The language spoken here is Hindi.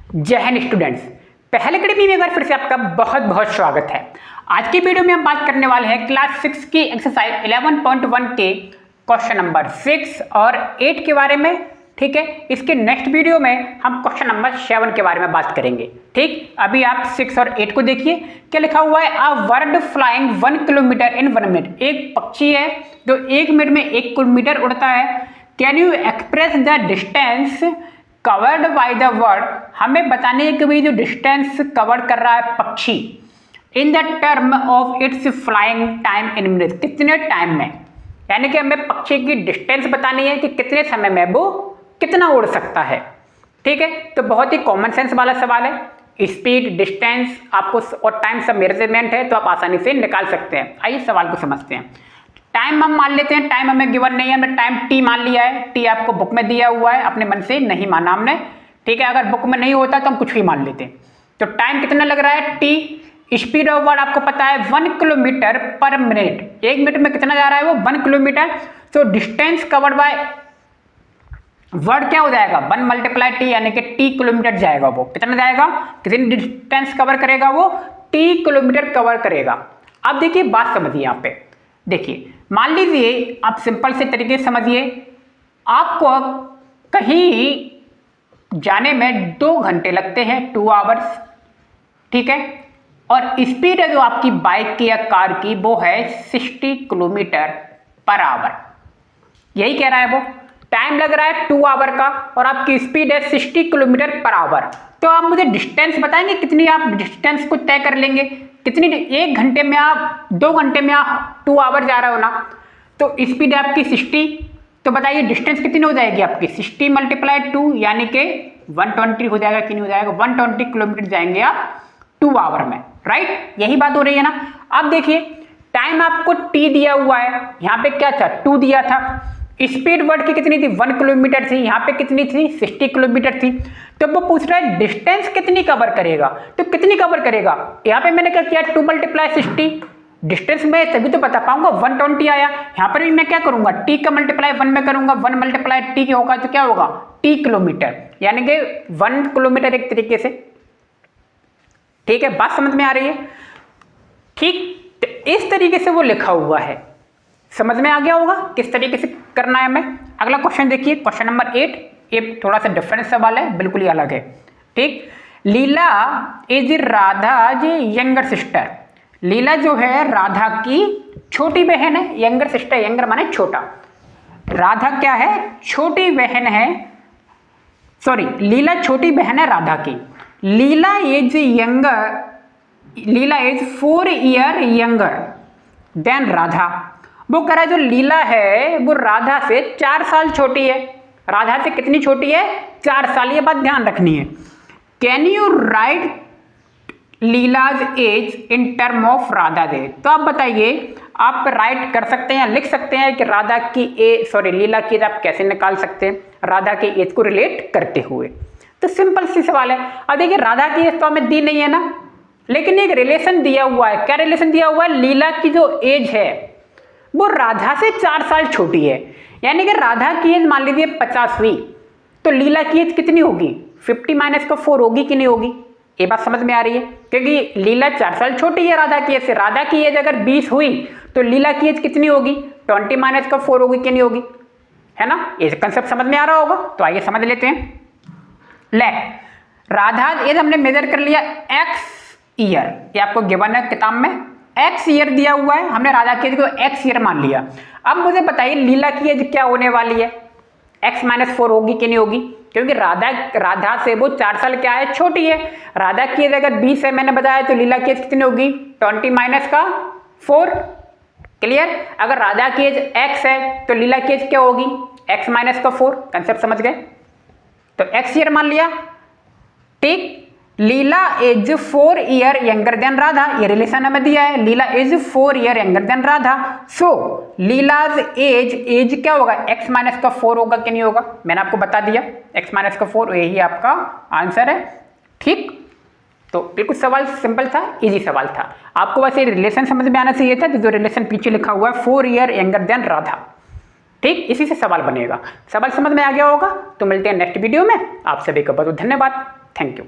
जय हिंद स्टूडेंट्स, पहले कड़ी में एक बार फिर से आपका बहुत बहुत स्वागत है। आज की वीडियो में हम बात करने वाले हैं क्लास 6 की एक्सरसाइज 11.1 के क्वेश्चन नंबर 6 और 8 के बारे में। ठीक है, इसके नेक्स्ट वीडियो में हम क्वेश्चन नंबर 7 के बारे में बात करेंगे। ठीक, अभी आप 6 और 8 को देखिए। क्या लिखा हुआ है? A bird flying 1 kilometre in 1 minute. एक पक्षी है जो 1 मिनट में 1 किलोमीटर उड़ता है। Can you express the distance covered by the word. हमें बताने है कि भाई जो डिस्टेंस कवर कर रहा है पक्षी in the term of its flying time in minute, कितने टाइम में। यानी कि हमें पक्षी की डिस्टेंस बतानी है कि कितने समय में वो कितना उड़ सकता है। ठीक है, तो बहुत ही कॉमन सेंस वाला सवाल है। स्पीड, डिस्टेंस आपको और टाइम सब मेजरमेंट है तो आप आसानी से निकाल सकते हैं। आइए सवाल को समझते हैं। टाइम हम मान लेते हैं, टाइम हमें गिवन नहीं है, हमने टाइम टी मान लिया है। टी आपको बुक में दिया हुआ है, अपने मन से नहीं माना हमने। ठीक है, अगर बुक में नहीं होता तो हम कुछ भी मान लेते हैं। तो टाइम कितना लग रहा है? टी। स्पीड ऑफ वर्ड आपको पता है 1 किलोमीटर पर मिनट। 1 मिनट में कितना जा रहा है वो? 1 किलोमीटर। तो डिस्टेंस कवर्ड बाय वर्ड क्या हो जाएगा? 1 मल्टीप्लाई टी, यानी कि टी किलोमीटर जाएगा। वो कितना जाएगा? कितनी डिस्टेंस कवर करेगा वो? टी किलोमीटर कवर करेगा। अब देखिए बात समझिए यहाँ पे। देखिए, मान लीजिए आप सिंपल से तरीके से समझिए, आपको कहीं जाने में 2 घंटे लगते हैं, 2 आवर्स। ठीक है, और स्पीड है जो आपकी बाइक की या कार की वो है 60 किलोमीटर पर आवर। यही कह रहा है वो। टाइम लग रहा है 2 आवर का और आपकी स्पीड है 60 किलोमीटर पर आवर। तो आप मुझे डिस्टेंस बताएंगे कितनी आप डिस्टेंस को तय कर लेंगे? कितनी? 1 घंटे में आप 2 घंटे में आप 2 आवर जा रहे हो ना, तो स्पीड है आपकी 60। तो बताइए डिस्टेंस कितनी हो जाएगी आपकी? 60 मल्टीप्लाई 2 यानी कि 120 हो जाएगा कि नहीं हो जाएगा? 120 किलोमीटर जाएंगे आप 2 आवर में। राइट, यही बात हो रही है ना। अब देखिए, टाइम आपको टी दिया हुआ है, यहाँ पे क्या था? 2 दिया था। स्पीड वर्ड की कितनी थी? 1 किलोमीटर थी। यहाँ पे कितनी थी? 60 किलोमीटर थी। तो वो पूछ रहा है डिस्टेंस कितनी कवर करेगा। तो कितनी कवर करेगा? यहाँ पे मैंने क्या किया? 2 मल्टीप्लाई 60। डिस्टेंस में तभी तो बता पाऊंगा। 120 आया। यहाँ पर भी मैं क्या करूंगा? टी का मल्टीप्लाई 1 में करूंगा। 1 मल्टीप्लाई टी के होगा तो क्या होगा? टी किलोमीटर, यानी कि 1 किलोमीटर एक तरीके से। ठीक है, बात समझ में आ रही है? ठीक, तो इस तरीके से वो लिखा हुआ है। समझ में आ गया होगा किस तरीके से करना है हमें। अगला क्वेश्चन देखिए, क्वेश्चन नंबर 8। ये थोड़ा सा डिफरेंट सवाल है, बिल्कुल ही अलग है। ठीक, Leela is Radha younger sister. लीला जो है राधा की छोटी बहन है। यंगर सिस्टर, यंगर माने छोटा। राधा क्या है? छोटी बहन है। सॉरी, लीला छोटी बहन है राधा की। Leela is younger, Leela is 4 year younger than Radha. वो कह रहा है जो लीला है वो राधा से 4 साल छोटी है। राधा से कितनी छोटी है? 4 साल। ये बात ध्यान रखनी है। Can you write Leela's age in term of Radha age. तो आप बताइए, आप राइट कर सकते हैं, लिख सकते हैं कि राधा की लीला की एज आप कैसे निकाल सकते हैं राधा की एज को रिलेट करते हुए। तो सिंपल सी सवाल है। अब देखिए, राधा की एज तो हमें दी नहीं है ना, लेकिन एक रिलेशन दिया हुआ है। क्या रिलेशन दिया हुआ है? लीला की जो एज है वो राधा से 4 साल छोटी है। यानी कि राधा की एज मान लीजिए 50 हुई, तो लीला की एज कितनी होगी? 50 - 4 होगी कि नहीं होगी? ये बात समझ में आ रही है? क्योंकि लीला 4 साल छोटी है राधा की एज से। राधा की एज अगर 20 हुई तो लीला की एज कितनी होगी? 20 - 4 होगी कि नहीं होगी? है ना, ये कंसेप्ट समझ में आ रहा होगा। तो आइए समझ लेते हैं। लेट राधा एज हमने मेजर कर लिया x ईयर। ये आपको गिवन है किताब में, x ईयर दिया हुआ है। हमने राधा की एज को x ईयर मान लिया। अब मुझे बताइए लीला की एज क्या होने वाली है? x - 4 होगी कि नहीं होगी? क्योंकि राधा से वो 4 साल क्या है? छोटी है। राधा की एज अगर 20 है मैंने बताया, तो लीला की एज कितनी होगी? 20 - 4। क्लियर? अगर राधा की एज x है तो लीला की एज क्या होगी? x - 4। कंसेप्ट समझ गए? तो x ईयर मान लिया। ठीक, Leela is 4 year younger than Radha. ये रिलेशन हमें दिया है, Leela is 4 year younger than Radha. So Leela's age क्या होगा? x - 4 होगा कि नहीं होगा? मैंने आपको बता दिया x - 4, यही आपका आंसर है। ठीक, तो बिल्कुल सवाल सिंपल था, इजी सवाल था। आपको बस ये रिलेशन समझ में आना चाहिए था, जो रिलेशन पीछे लिखा हुआ है 4 ईयर यंगर देन राधा। ठीक, इसी से सवाल बनेगा। सवाल समझ में आ गया होगा। तो मिलते हैं नेक्स्ट वीडियो में। आप सभी का बहुत धन्यवाद। Thank you.